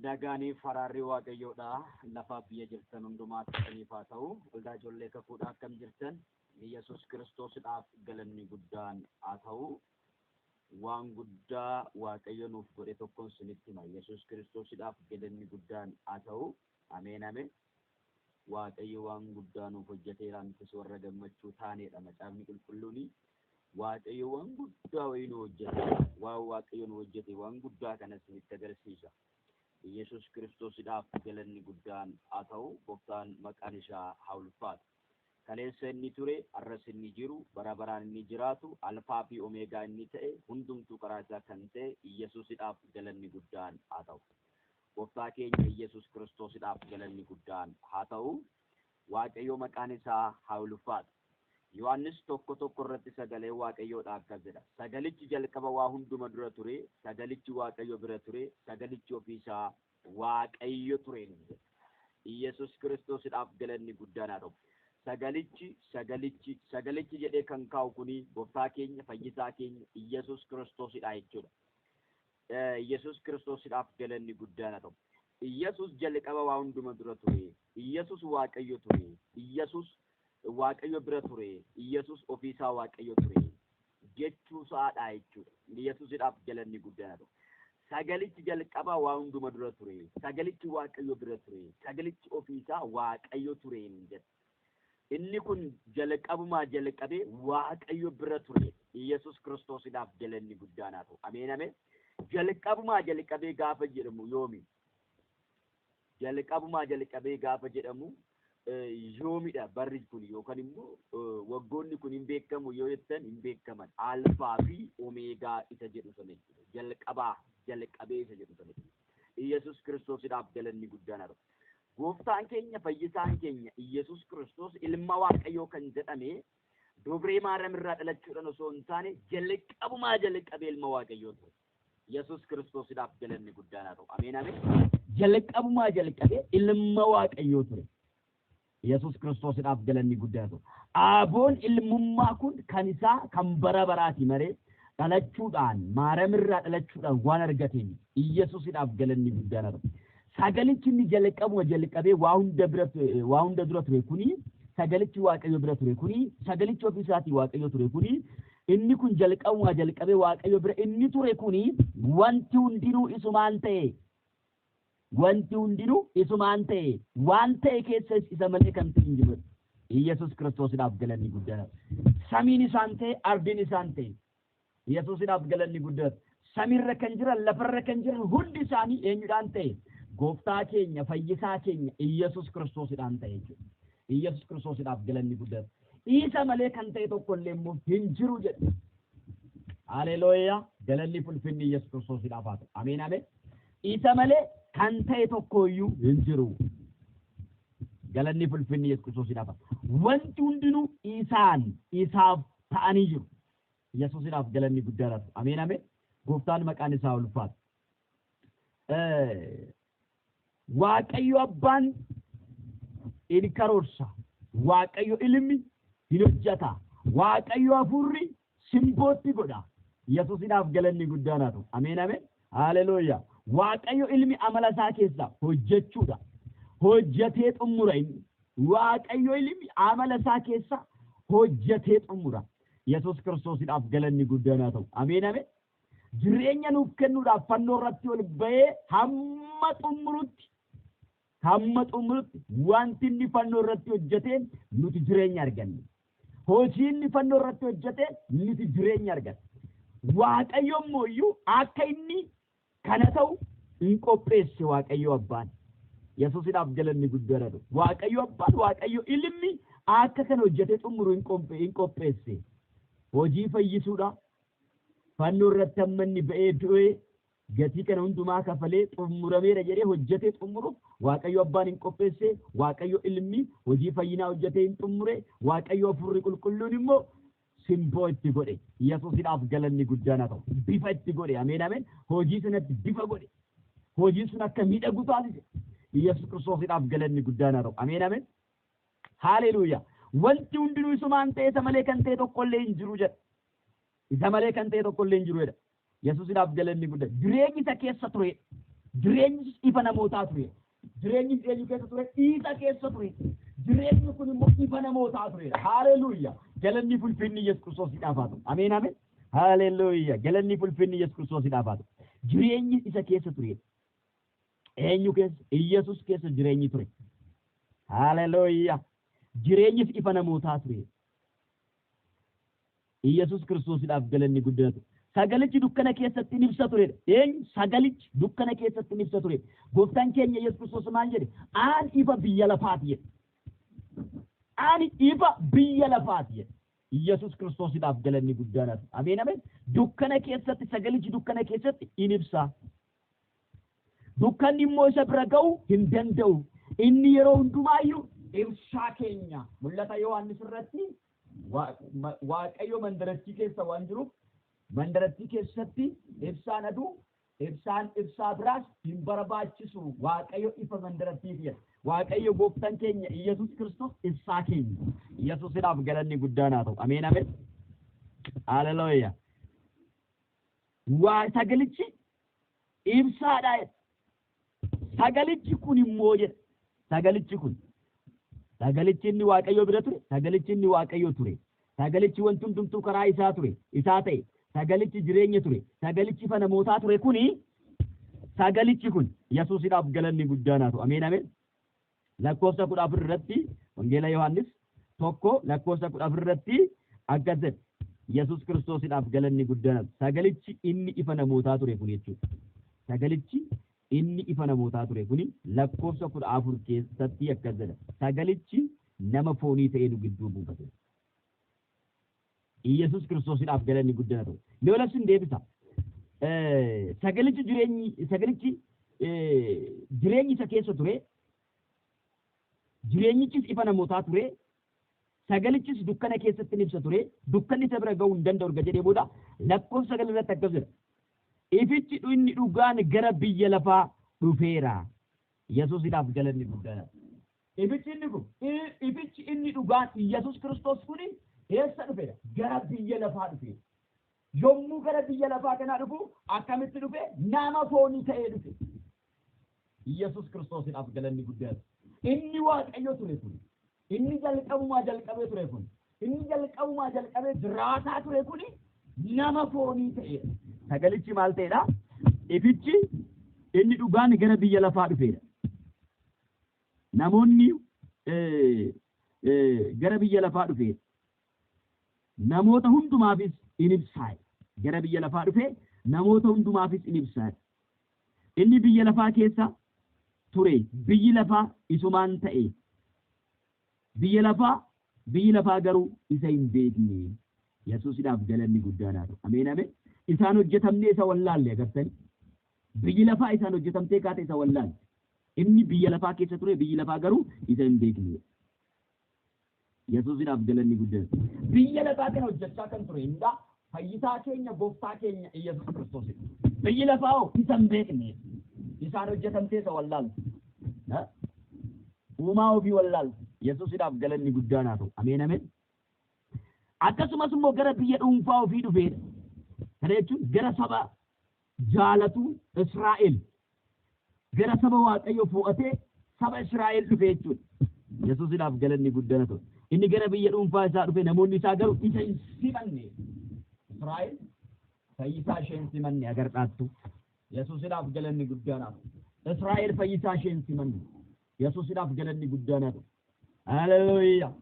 Daganii faraarri waaqayyoodha lafa biyya jirtan hundumaa ta'aniif haa ta'u waldaa ijoollee kakuudha akkam jirtan Yesuus Kiristoosidhaaf galanni guddaan haa ta'u waan guddaa waaqayyo nuuf godhe tokkoon sinitti hima Yesuus Kiristoosidhaaf galanni guddaan haa ta'u ameen ameen waaqayyo waan guddaa nuuf hojjeteera nutis warra gammachuu taaneedha macaafni qulqulluuni waaqayyo waan guddaa wayii nu hojjete waan waaqayyo nu hojjete waan guddaa kanas nutti agarsiisa Yesus Kiristoosidhaaf galanni guddaan haa ta'u gooftaan maqaan isaa haa ulfaatu. Kaleessa inni ture arras inni jiru bara baraan inni jiraatu alfaa fi omeegaa inni ta'e hundumtuu karaa isaa kan ta'e Yesuusidhaaf galanni guddaan haa ta'u. Gooftaa keenya Yesus Kiristoosidhaaf galanni guddaan haa ta'u. Waaqayyo maqaan isaa haa ulfaatu. Yohaannis tokko irratti sagalee waaqayyoodhaaf kabajadha. Sagalichi jalqaba waa hunduma dura ture, sagalichi waaqayyo bira ture, sagalichi ofiisaa waaqayyo ture. Yesus Kiristoosidhaaf galanni guddaan haa ta'u. Sagalichi jedhee kan kaa'u kuni gooftaa keenya fayyisaa keenya Yesus Kiristoosidha jechuudha. Yesus Kiristoosidhaaf galanni guddaan haa ta'u. Yesus jalqaba waa hunduma dura ture. Yesus waaqayyo ture. Yesus waaqayyo bira ture Yesus ofiisaa waaqayyo ture jechuusaadha jechuudha Yesuusidhaaf galanni guddaan sagalichi jalqaba waa hunduma dura ture sagalichi waaqayyo bira ture sagalichi ofiisaa waaqayyo ture inni kun jalqabumaa jalqabee waaqayyo bira ture Yesus Kiristoosidhaaf galanni guddaan ameen ameen jalqabumaa jalqabee gaafa jedhamu yoomi jalqabumaa jalqabee gaafa jedhamu yoomidha barri kun yookaan immoo waggoonni kun hin beekamu yoo jettan hin beekaman alfaa fi omeegaa isa jedhu sana jalqabee isa jedhu sana Yesus Kiristoosidhaaf galanni guddaan haa ta'u. Gooftaan keenya fayyisaan keenya Yesus Kiristoos ilma waaqayyoo kan jedhame Dubree Maariyaam irraa dhalachuudhaan osoo hin taane jalqabumaa jalqabee ilma waaqayyoo ture. Yesus Kiristoosidhaaf galanni guddaan haa ta'u. Ameen ameen. Jalqabumaa jalqabee ilma waaqayyoo ture. Yesus Kiristoosidhaaf galanni guddaan haa ta'u. Aboon ilmummaa kun kan isaa kan bara baraati malee dhalachuudhaan Maariyaam irraa dhalachuudhaan waan argateen Yesuusidhaaf galanni guddaan haa ta'u. Sagalichi inni jalqabee waa hunda dura ture kuni sagalichi waaqayyo bira ture kuni sagalichi ofiisaatii waaqayyo ture kuni inni kun jalqabee waaqayyo bira inni ture kuni wanti hundinuu isumaan ta'e. Wanti hundinuu isumaan ta'e waan ta'e keessa isa malee kan ta'e hin jiru. Yesus Kiristoosidhaaf galanni guddaan. Samiin isaan ta'e ardiin isaan ta'e. Yesuusidhaaf galanni guddaan. Samiirra kan jiran lafarra kan jiran hundi isaanii eenyudhaan ta'e gooftaa keenya fayyisaa keenya Yesus Kiristoosidhaan ta'e jechuudha. Yesus Kiristoosidhaaf galanni guddaan. Isa malee kan ta'e tokko illee immoo hin jiru jedhu. Haleluuyaa galanni ulfinni Yesus Kiristoosidhaaf haa ta'u. Ameen ameen. Isa malee kan ta'e tokkoyyuu hin jiru. Galanni ulfinni Yesus Kiristoosidhaaf. Wanti hundinuu isaaf ta'anii jiru. Yesuusidhaaf galanni guddaan. Ameen ameen. Gooftaan maqaan isaa ulfaatu. Waaqayyo abbaan in karoorsa. Waaqayyo ilmi hin hojjeta. Waaqayyo hafuurri simbootti godha. Yesuusidhaaf galanni guddaan. Ameen ameen. Haleluuyaa. Waaqayyo ilmi amala isaa keessa hojjechuudha. Hojjetee xumura inni. Waaqayyo ilmi amala isaa keessa hojjetee xumura. Yesus Kiristoosidhaaf galanni guddaan haa ta'u. Ameen ameen. Jireenya nuuf kennuudhaaf fannoo irratti ol ba'ee hamma xumurutti wanti inni fannoo irratti hojjeteen nuti jireenya arganne. Hojii inni fannoo irratti hojjeteen nuti jireenya arganne. Waaqayyo immoo akka inni kana ta'u hin qopheesse waaqayyo abbaan. Yesuusidhaaf galanni guddaan haa ta'u. Waaqayyo abbaan waaqayyo ilmi akka kana hojjetee xumuru hin qopheesse. Hojii fayyisuudha. Fannoo irratti amma inni ba'ee du'ee gatii kana hundumaa kafalee xumurameera jedhee hojjetee xumuruuf waaqayyo abbaan hin qopheesse. Waaqayyo ilmi hojii fayyinaa hojjetee hin xumure. Waaqayyo hafuurri qulqulluun immoo simboo itti godhe. Yesuusidhaaf galanni guddaan haa ta'u. Bifa itti godhe. Ameen ameen. Hojii sanatti bifa godhe. Hojii sun akka miidhagu taasise. Yesus Kiristoosidhaaf galanni guddaan haa ta'u. Ameen ameen. Haleluuyaa. Wanti hundinuu isumaan ta'e isa malee kan ta'e tokkollee hin jiru jedha. Isa malee kan ta'e tokkollee hin jiru jedha. Yesuusidhaaf galanni guddaan. Jireenyi isa keessa ture. jireenyi ifa namootaa ture. Jireenyi eenyu keessa ture? Isa keessa ture. Jireenyi kun immoo ifa namootaa ture. Haleluuyaa. Galanni ulfinni Yesuus Kiristoosiidhaaf haa ta'u. Ameen ameen. Haleluuyaa. Galanni ulfinni Yesuus Kiristoosiidhaaf haa ta'u. Jireenyi isa keessa ture. Eenyu keessa? Yesuus keessa jireenyi ture. Haleluuyaa. Jireenyis ifa namootaa ture. Yesuus Kiristoosiidhaaf galanni guddatu. Sagalichi dukkana keessatti ibsa ture. Sagalichi dukkana keessatti ibsa ture. Gooftaan keenya Yesuus Kiristoos maal jedhe? Aan ifa biyya lafaati jedhe. Aan ifa biyya lafaati jedhe. Yesuus Kiristoosiidhaaf galanni guddatu. Ameen ameen. Dukkana keessatti sagalichi dukkana keessatti ibsa. Dukkanni immoo isa bira ga'uu hin danda'u. Inni yeroo hundumaayyuu ibsaa keenya. Mul'ata Yohaannis irratti Waaqayyo mandarattii keessa waan jiruuf mandarattii keessatti ibsaan aduu ibsaan ibsaa biraas hin barbaachisu. Waaqayyo ifa mandarattiif jedha. Waaqayyo gooftaan keenya Yesuus Kiristoos ibsaa keenya. Yesuusidhaaf galanni guddaan haa ta'u. Ameen ameen. Haleluuyaa. Sagalichi ibsaadha. Sagalichi kun immoo jedha. Sagalichi inni Waaqayyo bira ture. Sagalichi inni Waaqayyo ture. Sagalichi wanti hundumtuu karaa isaa ture. Isaa ta'e. Sagalichi jireenya ture. Sagalichi ifa namootaa ture kuni. Sagalichi kun Yesuusidhaaf galanni guddaan haa ta'u. Ameen ameen. Lakkoofsa 14 irratti Wangeela Yohaannis 1:14 irratti akkas jedha. Yesuus Kiristoosiidhaaf galanni guddaan haa ta'u. Sagalichi inni ifa namootaa ture kun jechuudha. Sagalichi inni ifa namootaa ture kuni lakkoofsa 14 keessatti akkas jedha. Sagalichi nama foonii ta'ee nu gidduu buufate. Yesuus Kiristoosiidhaaf galanni guddaan haa ta'u. Leelafsin deebisa. Sagalichi jireenyi isa keessa ture. Jireenyichis ifa namootaa ture. Sagalichis dukkana keessatti ibsa ture. Dukkanni isa bira ga'uu hin danda'u erga jedhee booda lakkoofsa 9 irratti akkas jedha. Ifichi inni dhugaan gara biyya lafaa dhufeera. Yesuusidhaaf galanni guddaan. Ifichi inni dhugaan Yesuus Kiristoos kun eessa dhufeera? Gara biyya lafaa dhufeera. Yommuu gara biyya lafaa kanaa dhufu akkamitti dhufe? Nama foonii ta'ee dhufe. Yesuus Kiristoosiidhaaf galanni guddaan. Inni Waaqayyo ture kun. Inni jalqabumaa jalqabee ture kun. Inni jalqabumaa jalqabee jiraataa ture kun nama foonii ta'eedha. Sagalichi maal ta'eedha? Ifichi inni dhugaan gara biyya lafaa dhufeedha. Namoonni gara biyya lafaa dhufeedha. Namoota hundumaafis in ibsaa. Gara biyya lafaa dhufee namoota hundumaafis in ibsaa. Inni biyya lafaa keessa ture. Biyyi lafaa isumaan ta'e. Biyyi lafaa garuu isa hin beekne. Yesuusidhaaf galanni guddaan haa ta'u. Ameen ameen. Isaan hojjetamnee isa wallaalle agartanii. Biyyi lafaa isaan hojjetamtee kaate isa wallaalle. Inni biyya lafaa keessa ture. Biyyi lafaa garuu isa hin beekne. Yesuusidhaaf galanni guddaan. Biyya lafaa kana hojjechaa kan ture indaa fayyisaa keenya gooftaa keenya Yesuus Kiristoos. Biyyi lafaa isa hin beekne. Isaan hojjetamtee isa wallaalle. Uumaa ofii wallaalle. Yesuusidhaaf galanni guddaan haa ta'u. Ameen ameen. Akkasumas immoo gara biyya dhuunfaa ofii dhufeedha. Kana jechuun gara saba jaalatu Israa'el. Gara saba Waaqayyo fo'atee saba Israa'el dhufe jechuudha. Yesuusidhaaf galanni guddaan haa ta'u. Inni gara biyya dhuunfaa isaa dhufe namoonni isaa garuu isa hin simanne. Israa'el fayyisaa ishee hin simanne agartaattu. Yesuusidhaaf galanni guddaan haa ta'u. Israa'el fayyisaa ishee hin simanne. Yesuusidhaaf galanni guddaan haa ta'u. Haleluuyaa.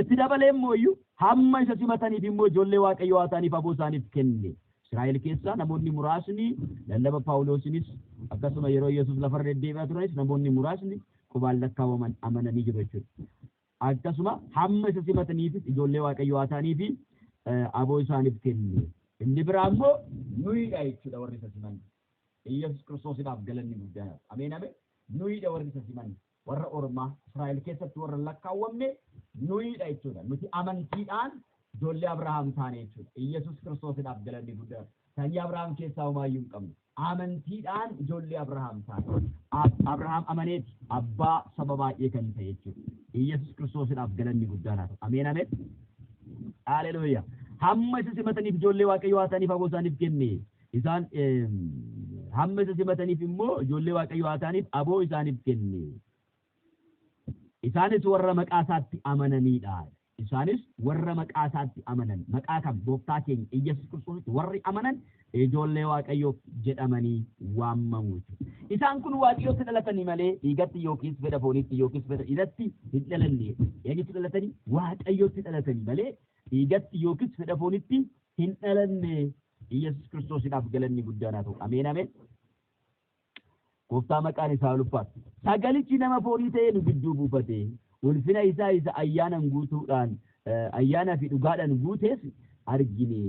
Itti dabalee immoo hamma isa simataniif immoo ijoollee Waaqayyoo haa ta'aniif aboo isaaniif kenne. Israa'el keessaa namoonni muraasni lallaba Phaawulosinis akkasuma yeroo Yesuus lafarra deddeebi'aa turanis namoonni muraasni qubaan lakkaawwaman amananii jiru jechuudha. Akkasuma hamma isa simataniifis ijoollee Waaqayyoo haa ta'aniif aboo isaaniif kenne. Inni biraa immoo nuyiidha jechuudha warri isa siman. Yesuus Kiristoosidhaaf galanni guddaan. Ameen ameen. Nuyiidha warri isa siman. Warra ormaa Israa'el keessatti warra lakkaawwamne nuyiidha jechuudha. Nuti amantiidhaan ijoollee Abrahaam taane jechuudha. Yesuus Kiristoosidhaaf galanni guddaan. Sanyii Abrahaam keessaa homaayyuu hin qabnu. Amantiidhaan ijoollee Abrahaam taane. Abrahaam amaneeti abbaa saba baay'ee kan ta'e jechuudha. Yesuus Kiristoosidhaaf galanni guddaan haa ta'u. Ameen ameen. Haleluuyaa. Hamma isa simataniif ijoollee Waaqayyoo haa ta'aniif aboo isaaniif kenne. Isaan hamma isa simataniif immoo ijoollee waaqayyoo haa ta'aniif aboo isaaniif kenne. Isaanis warra maqaa isaatti amananiidha. Isaanis warra maqaa isaatti amanan, maqaa kan gooftaa keenya Iyyesuus Kiristoositti warri amanan ijoollee waaqayyoo jedhamanii waamamu. Isaan kun waaqayyootti dhalatanii malee dhiigatti yookiis fedha foonitti yookiis fedha dhiiratti hin dhalanne. Eenyutti dhalatanii? Waaqayyootti dhalatanii malee dhiigatti yookiis fedha foonitti hin dhalanne. Iyyesuus Kiristoosiidhaaf galanni guddaan haa ta'u. Ameen ameen. Gooftaa maqaan isaa ulfaatu. Sagalichi nama foonii ta'ee nu gidduu buufate. Ulfina isaa isa ayyaanan guutuudhaan ayyaana fi dhugaadhaan guutees argine.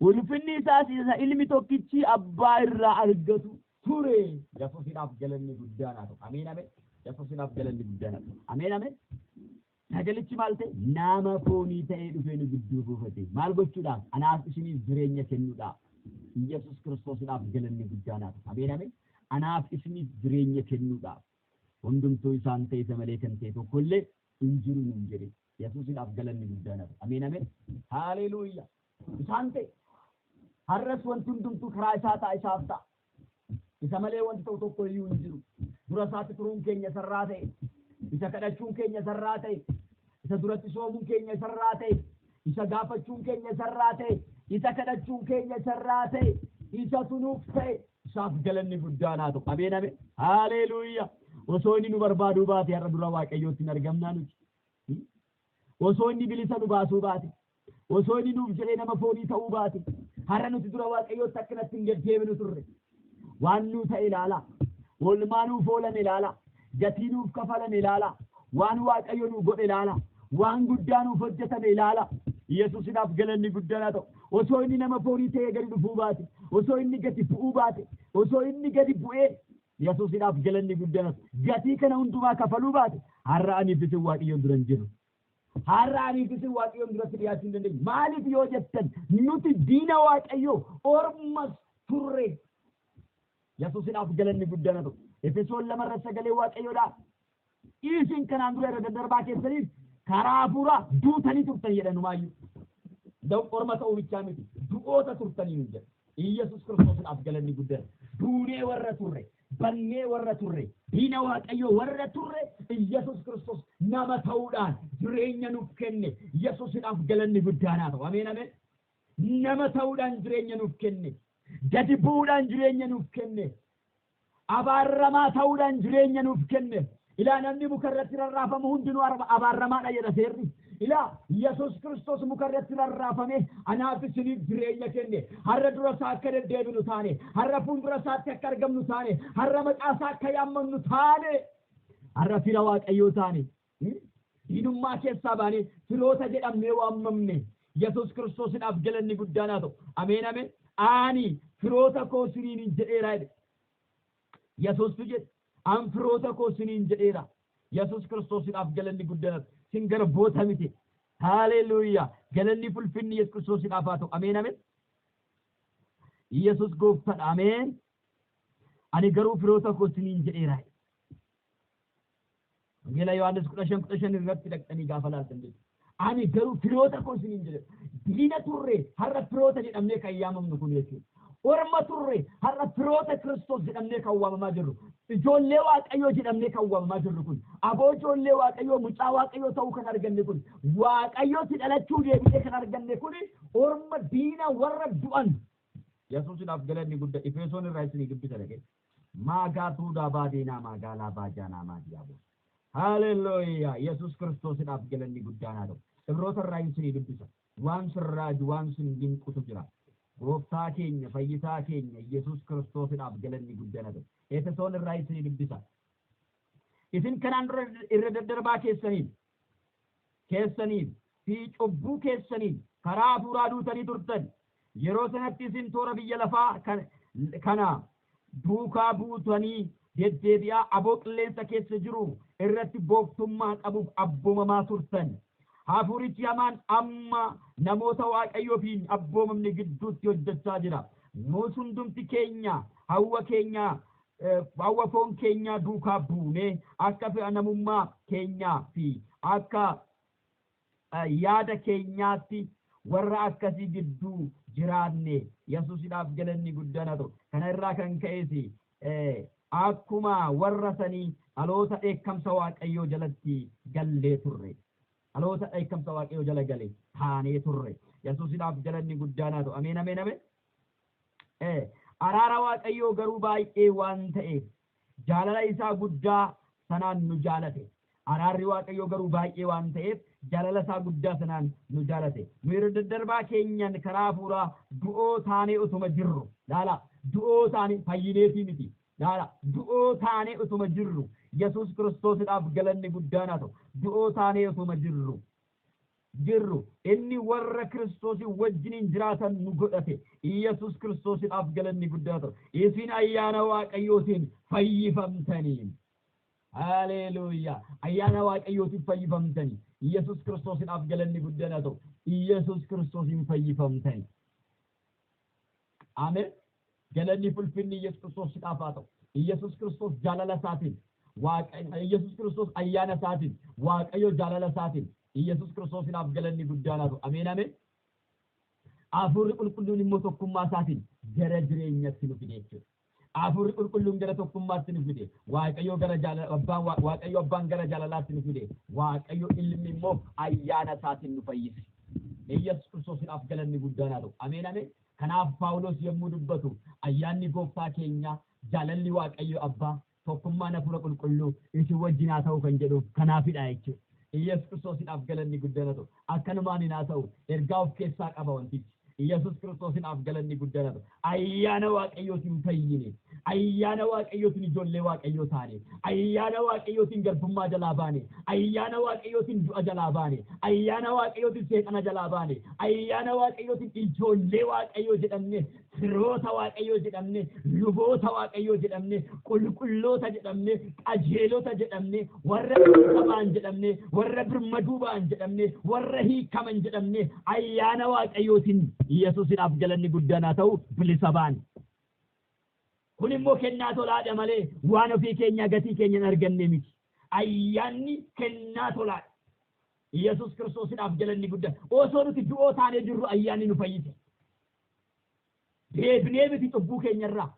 Ulfinni isaas isa ilmi tokkichi abbaa irraa argatu ture. Yesuusiidhaaf galanni guddaan haa ta'u. Ameen ameen. Yesuusiidhaaf galanni guddaan haa ta'u. Ameen ameen. Sagalichi maal ta'e? Nama foonii ta'ee dhufee nu gidduu buufate. Maal gochuudhaaf? Anaaf isiniif jireenya kennuudhaaf. Yesuus Kiristoosiidhaaf galanni guddaan haa ta'u. Ameen ameen. Anaaf isiniif jireenya kennuudhaaf. Hundumtuu isaan ta'e isa malee kan ta'e tokko illee hin jiru nuun jedhe. Yesuusiidhaaf galanni guddaan haa ta'u. Ameen ameen. Haaleluuyaa. Isaan ta'e har'as wanti hundumtuu karaa isaa ta'a isaaf ta'a. Isa malee wanti ta'u tokko iyyuu hin jiru. Dura isaatti turuun keenya sarraa ta'e. Isa kadhachuun keenya sarraa ta'e. Isa duratti soomuun keenya sarraa ta'e. Isa gaafachuun keenya sarraa ta'e. Isa kadhachuun keenya sarraa ta'e. Isa tunuuf ta'e. Isaaf galanni guddaan haa ta'u. Ameen ameen. Haaleluuyaa. Osoo inni nu barbaaduu baate har'a dura waaqayyootti hin argamnaa nuti. Osoo inni bilisa nu baasuu baate. Osoo inni nuuf jedhee nama foonii ta'uu baate. Har'a nuti dura waaqayyootti akkanatti hin deddeebinu turre. Waan nuu ta'e ilaala. Oolmaa nuuf oolan ilaala. Gatii nuuf kafalan ilaala. Waan waaqayyo nu godhe ilaala. Waan guddaa nuuf hojjetame ilaala. Yesuusiidhaaf galanni guddaan haa ta'u. Osoo inni nama foonii ta'ee gadi dhufuu baate. Osoo inni gadi bu'uu baate. Osoo inni gadi bu'ee Yesuusiidhaaf galanni guddaan haa ta'u. Gatii kana hundumaa kafaluu baate. Har'a aniif isin waaqayyoon dura hin jiru. Har'a aniif isin waaqayyoon duratti dhiyaachuu hin dandeenye. Maaliif yoo jettan nuti diina waaqayyoo ormas turre. Yesuusiidhaaf galanni guddaan haa ta'u. Efesoon 2 sagalee waaqayyoodha. Isin kanaan dura irra daddarbaa keessaniif karaa hafuuraa duutanii turtan jedhanumaayyuu. Orma ta'uu bichaa miti. Du'oota turtanii nu jedha. Iyyesuus Kiristoosiidhaaf galanni guddaan. Duunee warra turre. Bannee warra turre. Diina waaqayyoo warra turre. Iyyesuus Kiristoos nama ta'uudhaan jireenya nuuf kenne. Yesuusiidhaaf galanni guddaan haa ta'u. Ameen ameen. Nama ta'uudhaan jireenya nuuf kenne. Gadi bu'uudhaan jireenya nuuf kenne. Abaarramaa ta'uudhaan jireenya nuuf kenne. Ilaa namni mukarratti rarraafamu hundinuu abaarramaadha jedha seerri. Ilaa Yesuus Kiristoos mukarratti rarraafame anaaf isiniif jireenya kenne. Har'a dura isaa akka deddeebinu taane. Har'a fuuldura isaatti akka argamnu taane. Har'a maqaa isaa akka yaammamnu taane. Har'a fira waaqayyoo taane. Diinummaa keessaa baane firoota jedhamnee waamamne. Yesuus Kiristoosiidhaaf galanni guddaan haa ta'u. Ameen ameen. Ani firoota koo isiniin jedheera jedhe. Yesuustu jedhe an firoota koo isiniin jedheera. Yesuus Kiristoosiidhaaf galanni guddaan sin garboota miti. Haaleluuyaa. Galanni ulfinni Yesuus Kiristoosiidhaaf haa ta'u. Ameen ameen. Yesuus gooftaadha. Ameen. Ani garuu firoota koo isiniin jedheera. Wangeela Yohaannis 15:15 irratti dhaqxanii gaafa laaltan jechuudha. Ani garuu firoota koo isiniin jedheera. Diina turre har'a firoota jedhamnee kan yaamamnu kun jechuudha. Orma turre har'a firoota Kiristoos jedhamnee kan waamamaa jirru. Ijoollee waaqayyoo jedhamnee kan waamamaa jirru kun. Aboo ijoollee waaqayyoo mucaa waaqayyoo ta'uu kan arganne kun. Waaqayyootti dhalachuu deebitee kan arganne kun orma diina warra du'an. Yesuusiidhaaf galanni guddaa Efesoon irraa isinii dubbisa dhaqee. Maagaatuu daabaadeena magaalaa baajaanaa maadiyaaboo. Haleluuyaa. Yesuus Kiristoosiidhaaf galanni guddaan haa ta'u. Ibroota irraa isinii dubbisa. Waan sirraaju waan sin dinqutu jira. Gooftaa keenya fayyisaa keenya Yesuus Kiristoosiidhaaf galanni guddaan haa ta'u. Efesoon irraa isinii dubbisa. Isin kanaan dura irra daddarbaa keessaniif fi cubbuu keessaniif karaa hafuuraa duutanii turtan. Yeroo sanatti isin toora biyya lafaa kana duukaa buutanii deddeebi'aa aboo qilleensa keessa jiru irratti booftummaa qabuuf abboomamaa turtan. Hafuurichi hamaan amma namoota waaqayyoofiin abboomamni gidduutti hojjechaa jira. Nus hundumti keenya hawwa foon keenyaa duukaa buunee akka fe'anamummaa keenyaa fi akka yaada keenyaatti warra akkasii gidduu jiraanne Yesuusidhaaf galanni guddaan haa ta'u. Kana irraa kan ka'eesi akkuma warra sanii dhaloota dheekkamsa Waaqayyoo jalatti gallee turre. Dhaloota dheekkamsa Waaqayyoo jala gale taanee turre. Yesuusidhaaf galanni guddaan haa ta'u. Ameen ameen ameen. Araara Waaqayyoo garuu baay'ee waan ta'eef jaalala isaa guddaa sanaan nu jaalate. Araarri Waaqayyoo garuu baay'ee waan ta'eef jaalala isaa guddaa sanaan nu jaalate. Nu yeroo daddarbaa keenyan karaa hafuuraa du'oo taanee utuma jirru. Laala du'oo taanee fayyineetii miti. Laala du'oo taanee utuma jirru. Yesuus Kiristoosidhaaf galanni guddaan haa ta'u. Du'oo taanee utuma jirru. Inni warra Kiristoosii wajjiniin jiraatan nu godhate. Yesuus Kiristoosidhaaf galanni guddaan haa ta'u. Isin ayyaana Waaqayyootiin fayyifamtanii. Haleluuyaa. Ayyaana Waaqayyootiin fayyifamtanii. Yesuus Kiristoosidhaaf galanni guddaan haa ta'u. Yesuus Kiristoosiin fayyifamtanii. Ameen. Galanni fulfinni Yesuus Kiristoosiidhaaf haa ta'u. Yesuus Kiristoos jaalala isaatiin. Yesuus Kiristoos ayyaana isaatiin. Waaqayyo jaalala isaatiin. Yesuus Kiristoosiidhaaf galanni guddaan haa ta'u. Ameen ameen. Hafuurri qulqulluun immoo tokkummaa isaatiin gara jireenyatti nu fide jechuudha. Hafuurri qulqulluun gara tokkummaatti nu fide. Waaqayyo abbaan gara jaalalaatti nu fide. Waaqayyo ilmi immoo ayyaana isaatiin nu fayyise. Yesuus Kiristoosiidhaaf galanni guddaan haa ta'u. Ameen ameen. Kanaaf Phaawulos yommuu dubbatu ayyaanni gooftaa keenya jaalalli Waaqayyo abbaa tokkummaan hafuura qulqulluu isin wajjin haa ta'u kan jedhu kanaafidha jechuudha. Yesuus Kiristoosiidhaaf galanni guddaan haa ta'u. Akkanumaan haa ta'u ergaa of keessaa qaba wantichi. Yesuus Kiristoosiidhaaf galanni guddaan haa ta'u. Ayyaana Waaqayyootiin fayyine. Ayyaana Waaqayyootiin ijoollee Waaqayyoo taane. Ayyaana Waaqayyootiin garbummaa jalaa baane. Ayyaana Waaqayyootiin du'a jalaa baane. Ayyaana Waaqayyootiin seexana jalaa baane. Ayyaana Waaqayyootiin ijoollee Waaqayyoo jedhamne. Firoota Waaqayyoo jedhamne. Luboota Waaqayyoo jedhamne. Qulqulloota jedhamne. Qajeelota jedhamne. Warra qaban jedhamne. Warra birmaduu ba'an jedhamne. Warra hiikaman jedhamne. Ayyaana Waaqayyootiin Yesuusidhaaf galanni guddaan haa ta'u bilisa baane. Kun immoo kennaa tolaadha malee waan ofii keenya gatii keenya hin arganne miti. Ayyaanni kennaa tolaadha. Yesuus Kiristoosiidhaaf galanni guddaan. Osoo nuti du'oo taanee jirru ayyaanni nu fayyise. Deebinee miti cubbuu keenyarraa.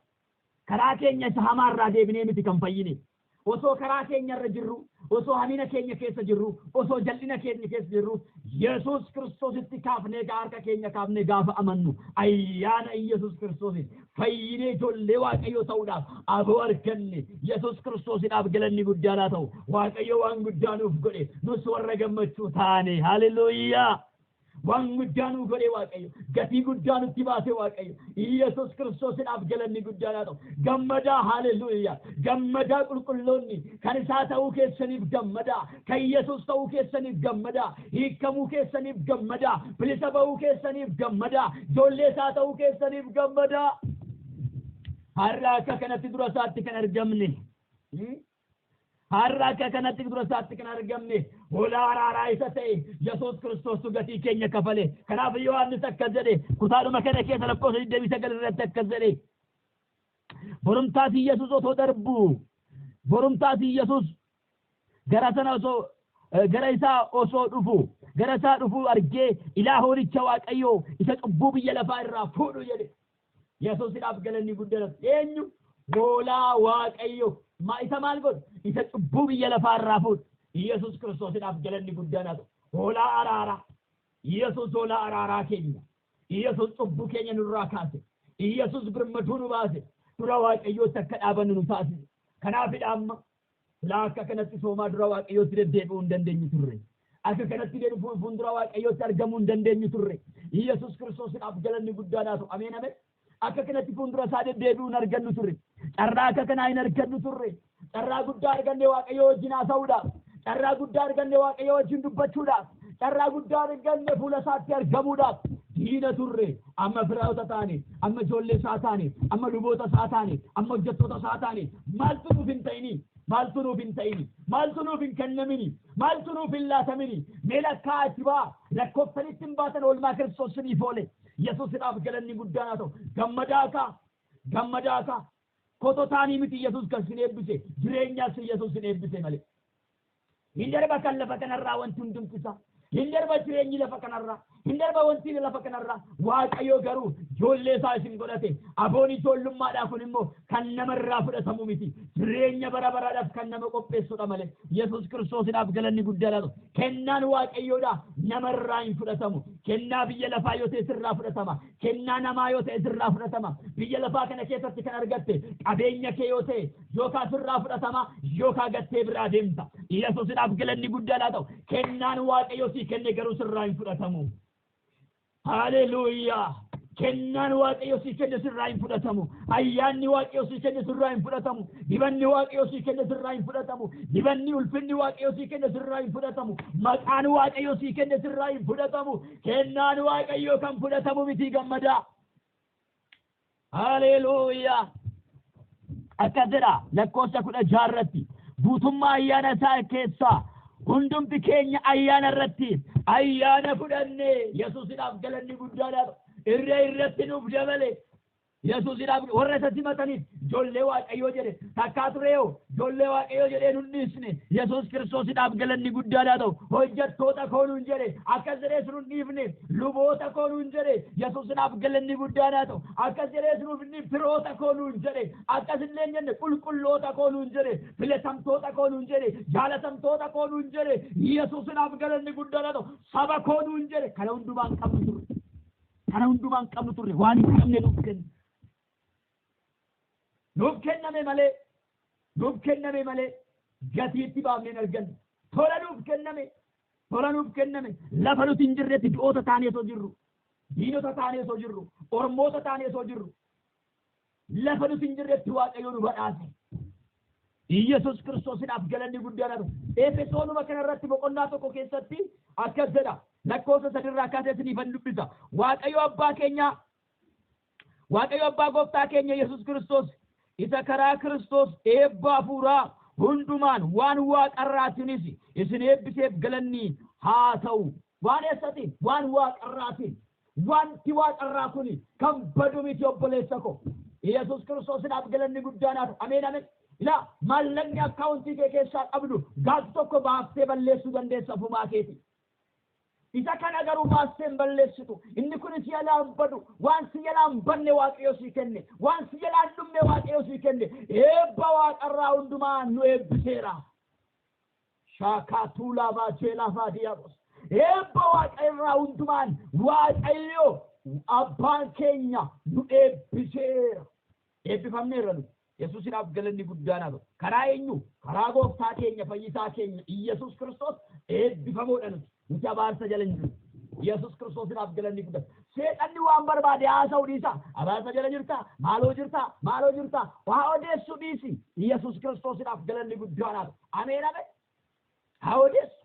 Karaa keenya isa hamaarraa deebinee miti kan fayyine. Osoo karaa keenyarra jirru, osoo hamina keenya keessa jirru, osoo jal'ina keenya keessa jirru, Yesuus Kiristoositti kaafnee harka keenya kaafnee gaafa amannu ayyaana Yesuus Kiristoosiin fayyinee ijoollee Waaqayyoo ta'uudhaaf aboo arganne. Yesuus Kiristoosiidhaaf galanni guddaan haa ta'u. Waaqayyo waan guddaa nuuf godhe nus warra gammachuu taane. Haleluuyaa. Waan guddaa nuuf godhe Waaqayyo. Gatii guddaa nutti baase Waaqayyo. Yesuus Kiristoosiidhaaf galanni guddaan haa ta'u. Gammadaa. Haleluuyaa. Gammadaa qulqulloonni kan isaa ta'uu keessaniif gammadaa. Kan Yesuus ta'uu keessaniif gammadaa. Hiikamuu keessaniif gammadaa. Bilisa ba'uu keessaniif gammadaa. Ijoollee isaa ta'uu keessaniif gammadaa. Har'a akka kanatti dura isaatti kan argamne. Har'a akka kanatti dura isaatti kan argamne hoolaa araaraa isa ta'e Yesuus Kiristoos gatii keenya kafale. Kanaaf Yohaannis akkas jedhe kutaadhuma kana keessa lakkoofsa 29 irratti akkas jedhe. Borumtaas Yesuus otoo darbu borumtaas Yesuus gara isaa osoo dhufu argee ilaa hoolicha Waaqayyoo isa cubbuu biyya lafaa irraa fuudhu jedhe. Yesuusidhaaf galanni guddaan eenyu hoolaa Waaqayyoo isa maal godhu isa cubbuu biyya lafaa irraa fuudhu. Yesuus Kiristoosiidhaaf galanni guddaan haa ta'u. Hoolaa araaraa. Yesuus hoolaa araaraa keenya. Yesuus cubbuu keenya nurraa kaase. Yesuus birmaduu nu baase. Dura Waaqayyootti akka dhaabannu nu taasise. Kanaafidha amma silaa akka kanatti soomaa dura Waaqayyootti deddeebi'uu hin dandeenyu turre. Akka kanatti fuuldura Waaqayyootti argamuu hin dandeenyu turre. Yesuus Kiristoosiidhaaf galanni guddaan haa ta'u. Ameen ameen. Akka kanatti fuuldura isaa deddeebi'uu hin argannu turre. Carraa akka kanaa hin argannu turre. Carraa guddaa arganne Waaqayyoo wajjin haasa'uudhaaf. Carraa guddaa arganne Waaqayyoo wajjin dubbachuudhaaf. Carraa guddaa arganne fuula isaatti argamuudhaaf. Diina turre amma firaa'ota taane, amma ijoollee isaa taane, amma luboota isaa taane, amma hojjettoota isaa taane maaltu nuuf hin ta'ini? Maaltu nuuf hin ta'ini? Maaltu nuuf hin kennamini? Maaltu nuuf hin laatamini? Mee lakkaa ati baa lakkoofsanitti hin baatan oolmaa Kiristoos siniif oole. Yesuusidhaaf galanni guddaan haa ta'u. Gammadaa kaa. Kototaanii miti Yesuus kan sin eebbise. Jireenyaas Yesuus sin eebbise malee. Hin darba kan lafa kanarraa wanti hundumtisa. hindarba jireenyi lafa kanarra hindarba wanti lafa kanarra waaqayyo garuu ijoollee isaa isin godhate aboon ijoollummaadhaa kun immoo kan namarraa fudhatamu miti jireenya bara baraadhaaf kan nama qopheessudha malee Yesuus Kiristoosiidhaaf galanni guddaadha kennaan waaqayyoodha namarraa hin fudhatamu kennaa biyya lafaa yoo ta'e sirraa fudhatama kennaa namaa yoo ta'e sirraa fudhatama biyya lafaa kana keessatti kan argatte qabeenya kee yoo ta'e yookaan sirraa fudhatama yookaan gattee biraa deemta Yesuusiidhaaf galanni guddaadha ta'u kennaan waaqayyo si kenne garuu sirraa hin fudhatamu haleluuyaa kennaan waaqayyo si kenne sirraa hin fudhatamu ayyaanni waaqayyo si kenne sirraa hin fudhatamu dibanni waaqayyo si kenne sirraa hin fudhatamu dibanni ulfinni waaqayyo si kenne sirraa hin fudhatamu maqaan waaqayyo si kenne sirraa hin fudhatamu kennaan waaqayyo kan fudhatamu miti gammadaa haleluuyaa akka jedha lakkoofsa 16 guutummaa ayyaana isaa keessaa hundumti keenya ayyaana irratti ayyaana fudhanne Yesuusiidhaaf galanni guddaadha irratti nuuf dabale Yesuusiidhaaf warra isa simataniif ijoollee waaqayyoo jedhe takkaa tureeyo ijoollee waaqayyoo jedhee nun dhiisne Yesuus Kiristoosiidhaaf galanni guddaadha ta'u hojjettoota koo nuun jedhe akkas jedhees nun dhiifne luboota koo nuun jedhe Yesuusiidhaaf galanni guddaadha ta'u akkas jedhees nuuf firoota koo nuun jedhe akkas illee jenne qulqulloota koo nuun jedhe filatamtoota koo nuun jedhe jaalatamtoota koo nuun jedhe Yesuusiidhaaf galanni guddaadha ta'u saba koo nuun jedhe kana hundumaan qabnu turre kana hundumaan qabnu turre waan hin qabne nuuf kenname malee gatiitti baafneen arganne tola nuuf kenname lafa nuti hin jirretti du'oota taanee osoo jirru diinota taanee osoo jirru ormoota taanee osoo jirru lafa nuti hin jirretti waaqayyo nu badhaase Yesuus Kiristoosiidhaaf galanni guddaadha Efesoonuma kanarratti boqonnaa tokko keessatti akkas jedha lakkoofsa 3 kaasee isiniifan dubbisa waaqayyo abbaa gooftaa keenya Yesuus Kiristoos isa karaa Kiristoos eebba hafuuraa hundumaan waan waaqarraatiinis isin eebbiseef galanni haa ta'u waan eessatti waan waaqarraatiin wanti waaqarraa kun kan badu miti obboleessa ko Yesuus Kiristoosiidhaaf galanni guddaadha ameen ameen ila maallaqni akkaawuntii kee keessaa qabdu gaaf tokko baaftee balleessuu dandeessa fumaa keeti isa kana garuu baastee balleessitu inni kun si yalaan badu waan si yalaan banne waaqayyo si kenne waan si yalaan dhumne waaqayyo si kenne eebba waaqarraa hundumaan nu eebbiseera shaakaatuu laafaa jeelafaa diyaabos eebba waaqarraa hundumaan waaqayyo abbaan keenya nu eebbiseera eebbifamneerra nu Yesuusiidhaaf galanni guddaadha karaa eenyu karaa gooftaa keenya fayyisaa keenya Yesuus Kiristoos eebbifamoodha nuti abaarsa jala hin jiru Yesuus Kiristoosiidhaaf galanni guddaadha seexanni waan barbaade haasa'uu dhiisa abaarsa jala jirta maaloo jirta waa odeessuu dhiisi Yesuus Kiristoosiidhaaf galanni guddaadha ameen ameen haa odeessu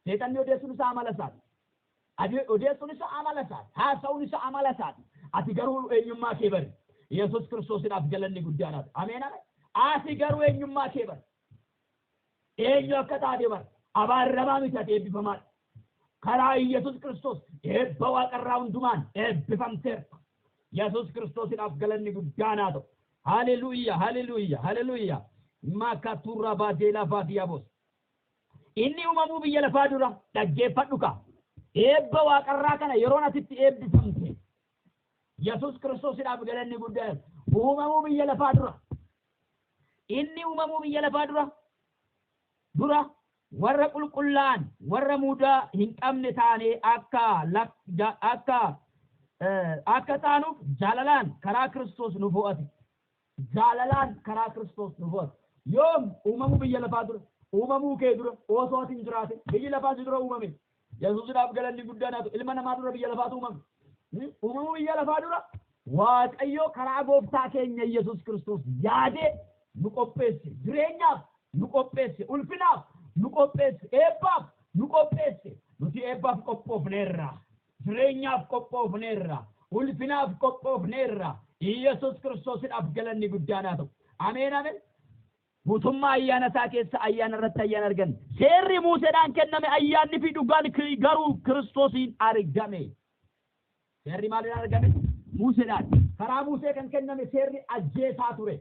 seexanni odeessuun isaa amala isaati odeessuun isaa amala isaati haasa'uun isaa amala isaati ati garuu eenyummaa kee bari Yesuus Kiristoosiidhaaf galanni guddaadha ameen ameen ati garuu eenyummaa kee bari eenyu akka taate bari abaarramaa miti ati eebbifamaadha karaa Yesuus Kiristoos eebba waaqarraa hundumaan eebbifamteerta Yesuus Kiristoosiidhaaf galanni guddaadha ta'u haleluuyaa makaturra baatee faatiyaabos inni uumamuu biyya lafaa dura dhaggeeffadhu ka eebba waaqarraa kana yeroon asitti eebbifamte Yesuus Kiristoosiidhaaf galanni guddaadha uumamuu biyya lafaa dura inni uumamuu biyya lafaa dura warra qulqullaan warra mudaa hin qabne taane akka taanuuf jaalalaan karaa Kiristoos nu fo'ate yoom uumamuu biyya lafaa dura uumamuu kee dura osoo ati hin jiraate biyyi lafaa si dura uumame Yesuusiidhaaf galanni guddaadha ilma namaa dura biyya lafaatu uumame uumamuu biyya lafaa dura waaqayyo karaa gooftaa keenya Yesuus Kiristoos yaadee nu qopheesse jireenyaaf nu qopheesse ulfinaaf nu qopheesse eebbaaf nu qopheesse nuti eebbaaf qophoofneerra jireenyaaf qophoofneerra ulfinaaf qophoofneerra Yesuus Kiristoosiidhaaf galanni guddaadha ta'u ameen ameen guutummaa ayyaana isaa keessa ayyaana irratti ayyaana arganne seerri Museedhaan kenname ayyaanni fi dhugaan garuu Kiristoosiin argame seerri maaliin argame Museedhaan karaa Musee kan kenname seerri ajjeesaa ture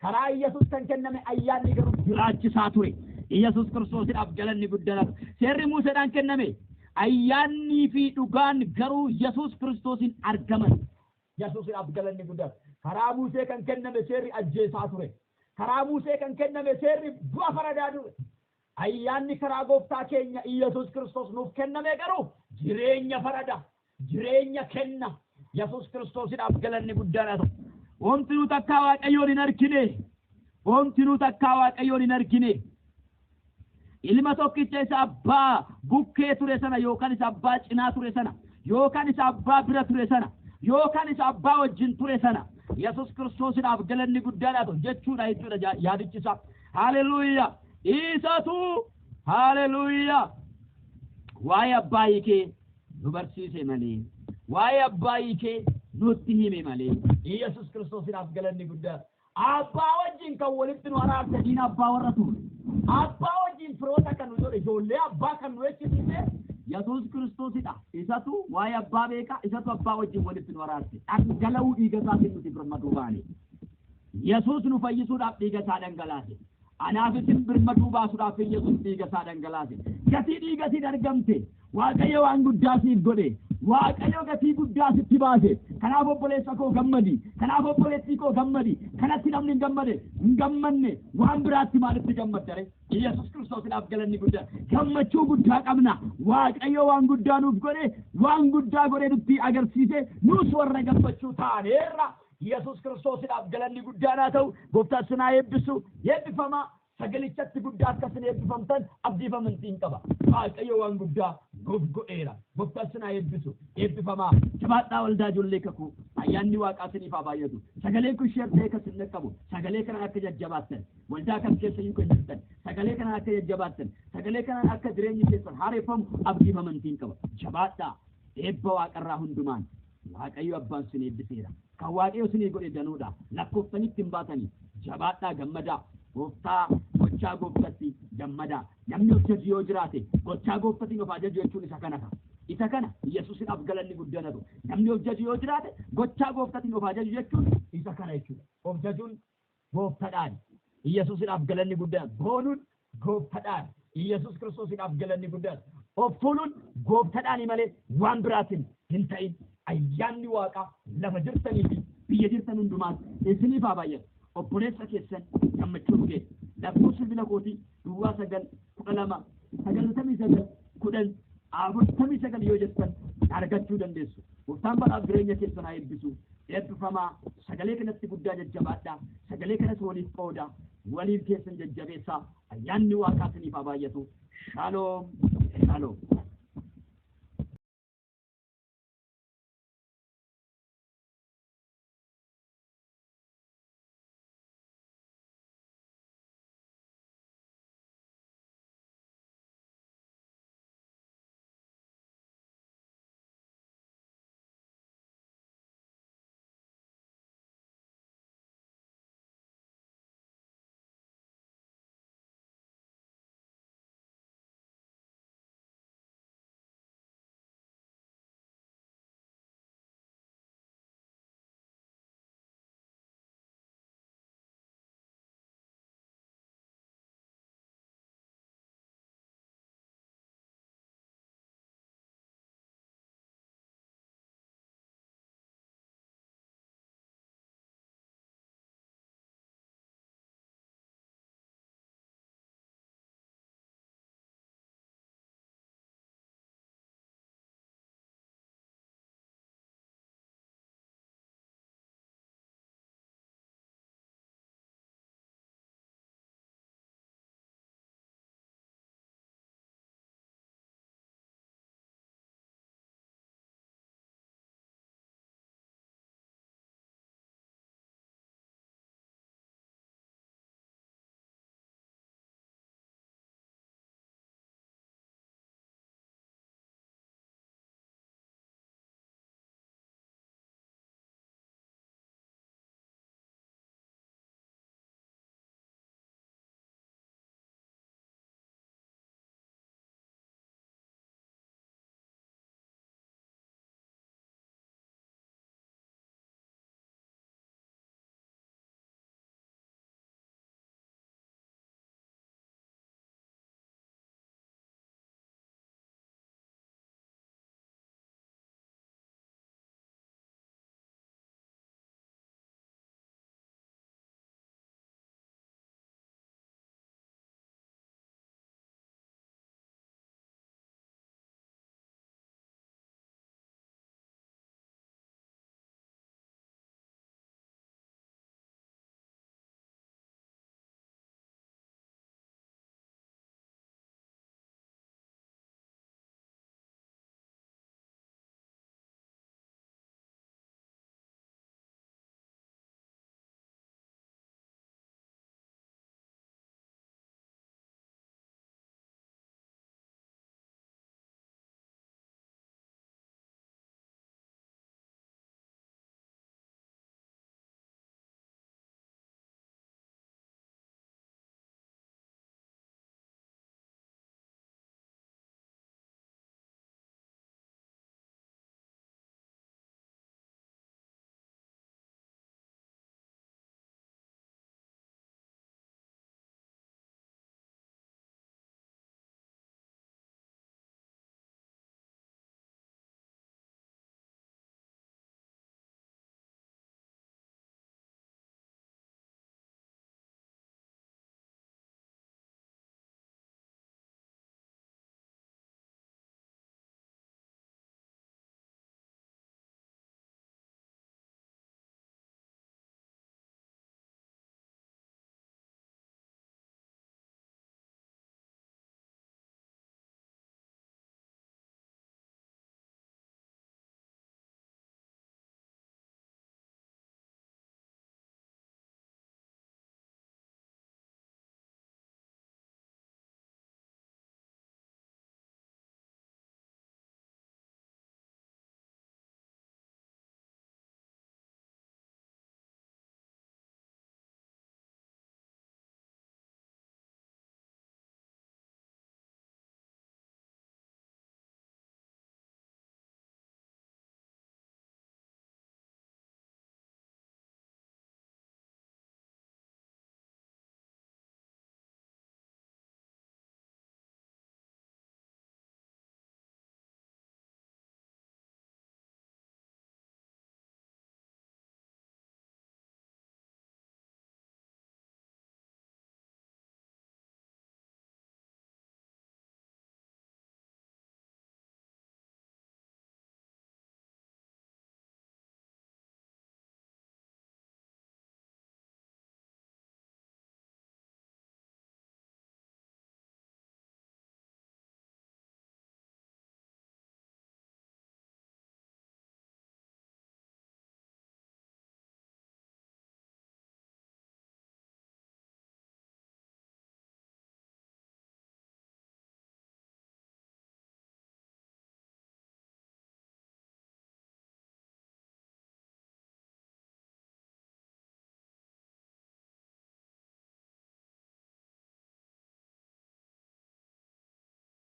karaa Yesuus kan kenname ayyaanni garuu jiraachisaa ture Yesuus Kiristoosiidhaaf galanni guddaadha seerri Museedhaan kenname ayyaannii fi dhugaan garuu Yesuus Kiristoosin argaman. Yesuusiidhaaf galanni guddaa. Karaa Musee kan kenname seerri ajjeesaa ture. Karaa Musee kan kenname seerri bu'a faradaa ture. Ayyaanni karaa gooftaa keenya Yesuus Kiristoos nuuf kenname garuu jireenya farada, jireenya kenna. Yesuus Kiristoosiidhaaf galanni guddaa ta'u. Wanti nuti akka Waaqayyoon hin argine, wanti nuti akka Waaqayyoon hin argine. Ilma tokkicha isa abbaa bukkee ture sana yookaan isa abbaa cinaa ture sana yookaan isa abbaa bira ture sana yookaan isa abbaa wajjin ture sana Yesuus Kiristoosiidhaaf galanni guddaa ta'u jechuudha yaadichisa. Haleluuyaa. Isatu haleluuyaa. Waa'ee abbaa hiikee nu barsiise malee, waa'ee abbaa hiikee nutti hime malee. Yesuus Kiristoosiidhaaf galanni guddaa. Abbaa wajjin kan walitti nu araarse diina abbaa warra ture. Abbaa wajjin firoota kan nu godhe ijoollee abbaa kan nu eegsisiise Yesuus Kiristoosidha. Isatu waa'ee abbaa beeka, isatu abbaa wajjin walitti nu araarse. Dhangala'uu dhiiga isaatiin nuti birmaduu baane. Yesuus nu fayyisuudhaaf dhiiga isaa dhangalaase. Anaaf isin birmaduu baasuudhaaf Yesuus dhiiga isaa dhangalaase. Gatii dhiiga siin argamte Waaqayyo waan guddaa siif godhe. Waaqayyo gatii guddaa sitti baase. Kanaaf obboleessa koo gammadi. Kanaaf obboleettii koo gammadi. Kanatti namni hin gammade hin gammanne waan biraatti maalitti gammaddare? Yesuus Kiristoosiidhaaf galanni guddaa. Gammachuu guddaa qabna. Waaqayyo waan guddaa nuuf godhe, waan guddaa godhe nutti agarsiise. Nus warra gammachuu taaneerra. Yesuus Kiristoosiidhaaf galanni guddaa ta'u. Gooftaan sinaa eebbisu. Eebbifama. Sagalichatti guddaa akkasiin eebbifamtan abdiifamantiin qaba. Waaqayyo waan guddaa nuuf godheera. Gooftaan sinaa eebbisu. Eebbifamaa. Jabaadhaa waldaa ijoollee kakuu. Ayyaanni Waaqaa isiniif haa baay'atu. Sagaleen kun sheer ta'ee kan isin qabu. Sagalee kanaan akka jajjabaattan. Waldaa kan keessa hin jirtan. Sagalee kanaan akka jajjabaattan. Sagalee kanaan akka jireenyi keessan haareeffamu abdiifamantiin qaba. Jabaadhaa. Eebba Waaqarraa hundumaan. Waaqayyo abbaan isin eebbiseera. Kan Waaqayyo isinii godhe danuudha. Lakkooftanitti hin baatanii. Jabaadhaa gammadaa. Gooftaa gochaa gooftatti gammadaa. Namni of jaju yoo jiraate gochaa gooftatiin of ajaju jechuun isa kana. Isa kana Yesuusiidhaaf galanni guddaa ta'u. Namni of jaju yoo jiraate gochaa gooftatiin of ajaju jechuun isa kana jechuudha. Of jajuun gooftadhaan. Yesuusiidhaaf galanni guddaa. Boonuun gooftadhaan. Yesuus Kiristoosiidhaaf galanni guddaa. Of fuuluun gooftadhaan malee waan biraatiin hin ta'in. Ayyaanni Waaqaa lafa jirtanii fi biyya jirtan hundumaan isiniif haa baay'atu. Obboleessa keessan gammachuu dhugee lakkoofsa bilbila kootii 9 yoo jettan argachuu dandeessu. Gooftaan badhaaf jireenya keessan haa eebbisu. Eebbifamaa sagalee kanatti guddaa jajjabaadhaa. Sagalee kanas waliif qoodaa. Waliif keessan jajjabeessaa. Ayyaanni Waaqaa isiniif haa baay'atu. Shaaloom. Shaaloom.